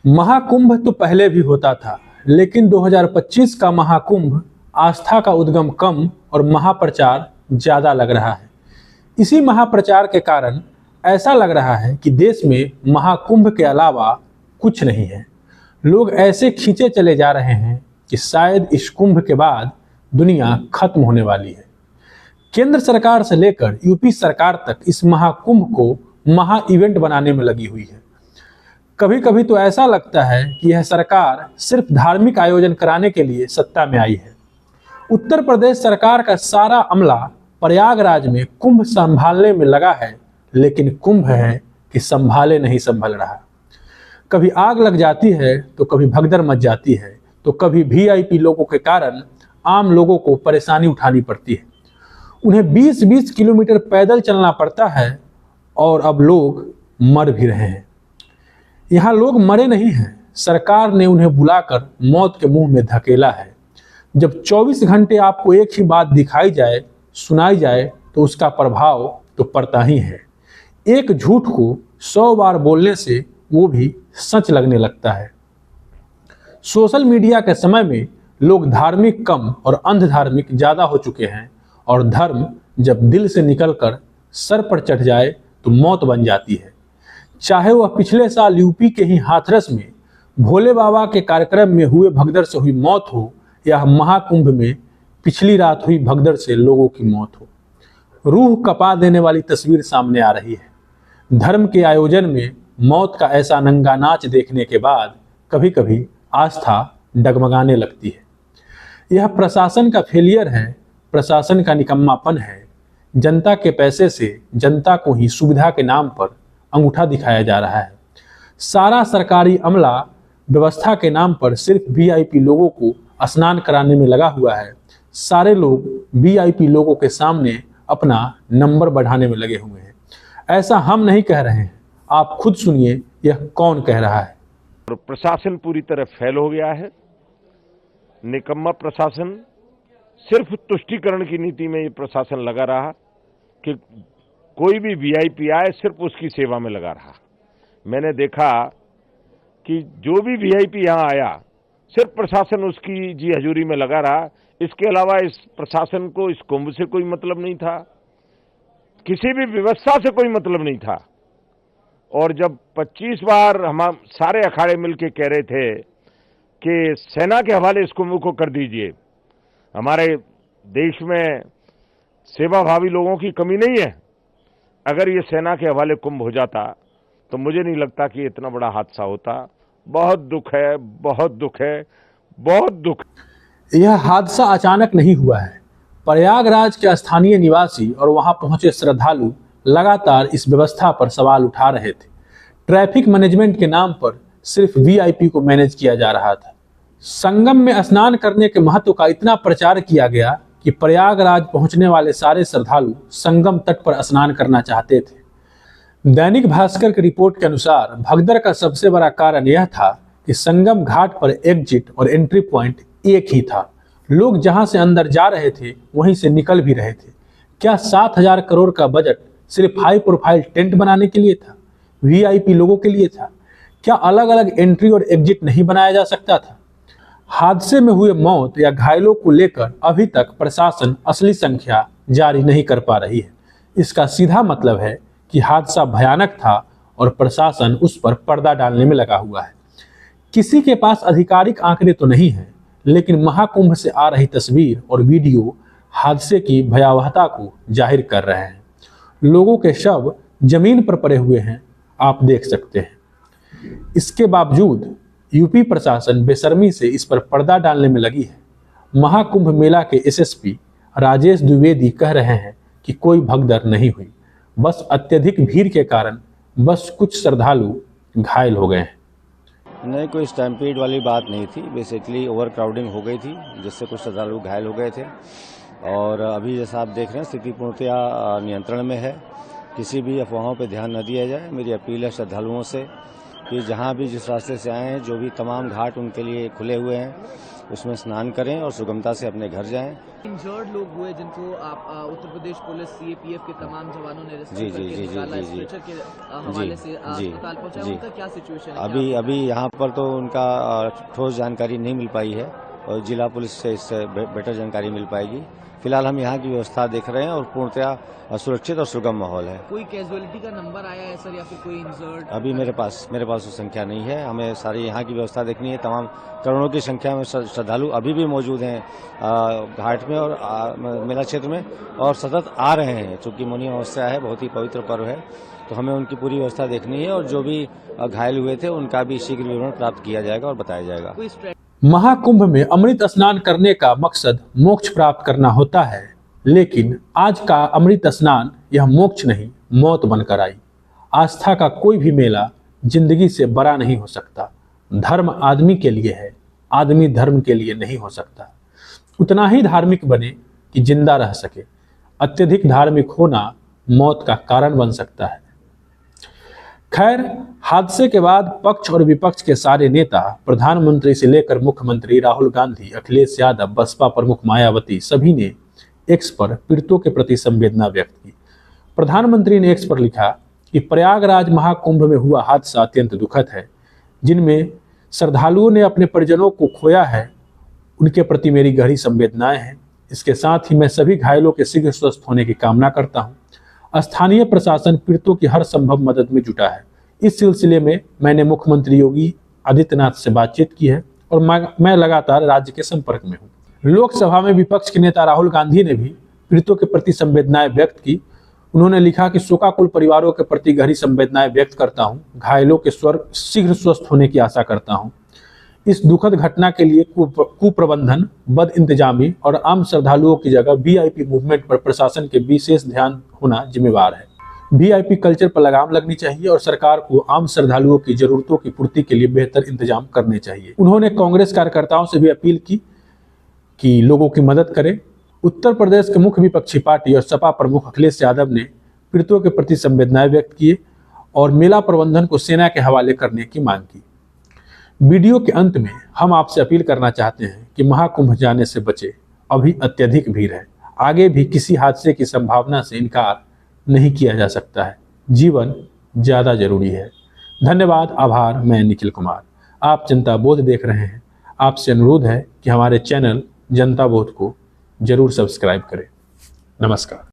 महाकुंभ तो पहले भी होता था, लेकिन 2025 का महाकुंभ आस्था का उद्गम कम और महाप्रचार ज्यादा लग रहा है। इसी महाप्रचार के कारण ऐसा लग रहा है कि देश में महाकुंभ के अलावा कुछ नहीं है। लोग ऐसे खींचे चले जा रहे हैं कि शायद इस कुंभ के बाद दुनिया खत्म होने वाली है। केंद्र सरकार से लेकर यूपी सरकार तक इस महाकुंभ को महा इवेंट बनाने में लगी हुई है। कभी कभी तो ऐसा लगता है कि यह सरकार सिर्फ धार्मिक आयोजन कराने के लिए सत्ता में आई है। उत्तर प्रदेश सरकार का सारा अमला प्रयागराज में कुंभ संभालने में लगा है, लेकिन कुंभ है कि संभाले नहीं संभल रहा। कभी आग लग जाती है तो कभी भगदड़ मच जाती है, तो कभी वीआईपी लोगों के कारण आम लोगों को परेशानी उठानी पड़ती है। उन्हें 20-20 किलोमीटर पैदल चलना पड़ता है और अब लोग मर भी रहे हैं। यहाँ लोग मरे नहीं हैं, सरकार ने उन्हें बुलाकर मौत के मुंह में धकेला है। जब 24 घंटे आपको एक ही बात दिखाई जाए, सुनाई जाए, तो उसका प्रभाव तो पड़ता ही है। एक झूठ को 100 बार बोलने से वो भी सच लगने लगता है। सोशल मीडिया के समय में लोग धार्मिक कम और अंधधार्मिक ज्यादा हो चुके हैं, और धर्म जब दिल से निकलकर सर पर चढ़ जाए तो मौत बन जाती है। चाहे वह पिछले साल यूपी के ही हाथरस में भोले बाबा के कार्यक्रम में हुए भगदड़ से हुई मौत हो, या महाकुंभ में पिछली रात हुई भगदड़ से लोगों की मौत हो। रूह कपा देने वाली तस्वीर सामने आ रही है। धर्म के आयोजन में मौत का ऐसा नंगा नाच देखने के बाद कभी कभी आस्था डगमगाने लगती है। यह प्रशासन का फेलियर है, प्रशासन का निकम्मापन है। जनता के पैसे से जनता को ही सुविधा के नाम पर अंगूठा दिखाया जा रहा है। सारा सरकारी अमला व्यवस्था के नाम पर सिर्फ वीआईपी लोगों को स्नान कराने में लगा हुआ है। सारे लोग वीआईपी लोगों के सामने अपना नंबर बढ़ाने में लगे हुए हैं। ऐसा हम नहीं कह रहे हैं, आप खुद सुनिए यह कौन कह रहा है। प्रशासन पूरी तरह फेल हो गया है। निकम्मा प्रशासन, सिर्फ तुष्टीकरण की नीति में ये प्रशासन लगा रहा कि कोई भी वीआईपी आए सिर्फ उसकी सेवा में लगा रहा। मैंने देखा कि जो भी वीआईपी यहाँ आया सिर्फ प्रशासन उसकी जी हजूरी में लगा रहा। इसके अलावा इस प्रशासन को इस कुंभ से कोई मतलब नहीं था, किसी भी व्यवस्था से कोई मतलब नहीं था। और जब 25 बार हम सारे अखाड़े मिलकर कह रहे थे कि सेना के हवाले इस कुंभ को कर दीजिए, हमारे देश में सेवाभावी लोगों की कमी नहीं है, अगर ये सेना के हवाले कुंभ हो जाता तो मुझे नहीं लगता कि इतना बड़ा हादसा होता। बहुत दुख है, बहुत दुख है, बहुत दुख। यह हादसा अचानक नहीं हुआ है। प्रयागराज के स्थानीय निवासी और वहां पहुंचे श्रद्धालु लगातार इस व्यवस्था पर सवाल उठा रहे थे। ट्रैफिक मैनेजमेंट के नाम पर सिर्फ वीआईपी को मैनेज किया जा रहा था। संगम में स्नान करने के महत्व का इतना प्रचार किया गया कि प्रयागराज पहुंचने वाले सारे श्रद्धालु संगम तट पर स्नान करना चाहते थे। दैनिक भास्कर की रिपोर्ट के अनुसार भगदड़ का सबसे बड़ा कारण यह था कि संगम घाट पर एग्जिट और एंट्री पॉइंट एक ही था। लोग जहां से अंदर जा रहे थे वहीं से निकल भी रहे थे। क्या 7,000 करोड़ का बजट सिर्फ हाई प्रोफाइल टेंट बनाने के लिए था? वीआईपी लोगों के लिए था? क्या अलग अलग एंट्री और एग्जिट नहीं बनाया जा सकता था? हादसे में हुए मौत या घायलों को लेकर अभी तक प्रशासन असली संख्या जारी नहीं कर पा रही है। इसका सीधा मतलब है कि हादसा भयानक था और प्रशासन उस पर पर्दा डालने में लगा हुआ है। किसी के पास आधिकारिक आंकड़े तो नहीं है, लेकिन महाकुंभ से आ रही तस्वीर और वीडियो हादसे की भयावहता को जाहिर कर रहे हैं। लोगों के शव जमीन पर पड़े हुए हैं, आप देख सकते हैं। इसके बावजूद यूपी प्रशासन बेशर्मी से इस पर पर्दा डालने में लगी है। महाकुंभ मेला के एसएसपी राजेश द्विवेदी कह रहे हैं कि कोई भगदड़ नहीं हुई, बस अत्यधिक भीड़ के कारण बस कुछ श्रद्धालु घायल हो गए हैं। नहीं, कोई स्टैम्पीड वाली बात नहीं थी। बेसिकली ओवर क्राउडिंग हो गई थी, जिससे कुछ श्रद्धालु घायल हो गए थे। और अभी जैसा आप देख रहे हैं स्थिति पूर्णतया नियंत्रण में है। किसी भी अफवाहों पर ध्यान न दिया जाए, मेरी अपील है श्रद्धालुओं से। कि जहाँ भी जिस रास्ते से आए हैं, जो भी तमाम घाट उनके लिए खुले हुए हैं, उसमें स्नान करें और सुगमता से अपने घर जाएं। इंजर्ड लोग हुए जिनको आप उत्तर प्रदेश पुलिस सीएपीएफ के तमाम जवानों ने रेस्क्यू जी, जी, करके जी, निकाला, जी, जी। स्ट्रेचर के हवाले से जी, अस्पताल पहुंचाया, जी। उनका क्या सिचुएशन है? अभी यहाँ पर तो उनका ठोस जानकारी नहीं मिल पाई है और जिला पुलिस से इससे बेटर जानकारी मिल पाएगी। फिलहाल हम यहाँ की व्यवस्था देख रहे हैं और पूर्णतया सुरक्षित और सुगम माहौल है। कोई कैजुअलिटी का नंबर आया है सर, या फिर कोई इंजर्ड? अभी मेरे पास वो संख्या नहीं है। हमें सारी यहाँ की व्यवस्था देखनी है। तमाम करोड़ों की संख्या में श्रद्धालु अभी भी मौजूद हैं घाट में और मेला क्षेत्र में, और सतत आ रहे हैं। चूंकि मौनी अमावस्या है, बहुत ही पवित्र पर्व है, तो हमें उनकी पूरी व्यवस्था देखनी है और जो भी घायल हुए थे उनका भी शीघ्र विवरण प्राप्त किया जाएगा और बताया जाएगा। महाकुंभ में अमृत स्नान करने का मकसद मोक्ष प्राप्त करना होता है, लेकिन आज का अमृत स्नान यह मोक्ष नहीं, मौत बनकर आई। आस्था का कोई भी मेला जिंदगी से बड़ा नहीं हो सकता। धर्म आदमी के लिए है, आदमी धर्म के लिए नहीं हो सकता। उतना ही धार्मिक बने कि जिंदा रह सके। अत्यधिक धार्मिक होना मौत का कारण बन सकता है। खैर, हादसे के बाद पक्ष और विपक्ष के सारे नेता, प्रधानमंत्री से लेकर मुख्यमंत्री राहुल गांधी, अखिलेश यादव, बसपा प्रमुख मायावती, सभी ने एक्स पर पीड़ितों के प्रति संवेदना व्यक्त की। प्रधानमंत्री ने एक्स पर लिखा कि प्रयागराज महाकुंभ में हुआ हादसा अत्यंत दुखद है। जिनमें श्रद्धालुओं ने अपने परिजनों को खोया है, उनके प्रति मेरी गहरी संवेदनाएं हैं। इसके साथ ही मैं सभी घायलों के शीघ्र स्वस्थ होने की कामना करता हूं। स्थानीय प्रशासन पीड़ितों की हर संभव मदद में जुटा है। इस सिलसिले में मैंने मुख्यमंत्री योगी आदित्यनाथ से बातचीत की है और मैं लगातार राज्य के संपर्क में हूं। लोकसभा में विपक्ष के नेता राहुल गांधी ने भी पीड़ितों के प्रति संवेदनाएं व्यक्त की। उन्होंने लिखा कि शोकाकुल परिवारों के प्रति गहरी संवेदनाएं व्यक्त करता हूं। घायलों के शीघ्र स्वस्थ होने की आशा करता हूं। इस दुखद घटना के लिए कुप्रबंधन, बद इंतजामी और आम श्रद्धालुओं की जगह वीआईपी मूवमेंट पर प्रशासन के विशेष ध्यान होना जिम्मेवार है। वीआईपी कल्चर पर लगाम लगनी चाहिए और सरकार को आम श्रद्धालुओं की जरूरतों की पूर्ति के लिए बेहतर इंतजाम करने चाहिए। उन्होंने कांग्रेस कार्यकर्ताओं से भी अपील की कि लोगों की मदद करें। उत्तर प्रदेश के मुख्य विपक्षी पार्टी और सपा प्रमुख अखिलेश यादव ने पीड़ितों के प्रति संवेदनाएं व्यक्त किए और मेला प्रबंधन को सेना के हवाले करने की मांग की। वीडियो के अंत में हम आपसे अपील करना चाहते हैं कि महाकुंभ जाने से बचे। अभी अत्यधिक भीड़ है। आगे भी किसी हादसे की संभावना से इनकार नहीं किया जा सकता है। जीवन ज़्यादा जरूरी है। धन्यवाद, आभार। मैं निखिल कुमार, आप जनता बोध देख रहे हैं। आपसे अनुरोध है कि हमारे चैनल जनता बोध को जरूर सब्सक्राइब करें। नमस्कार।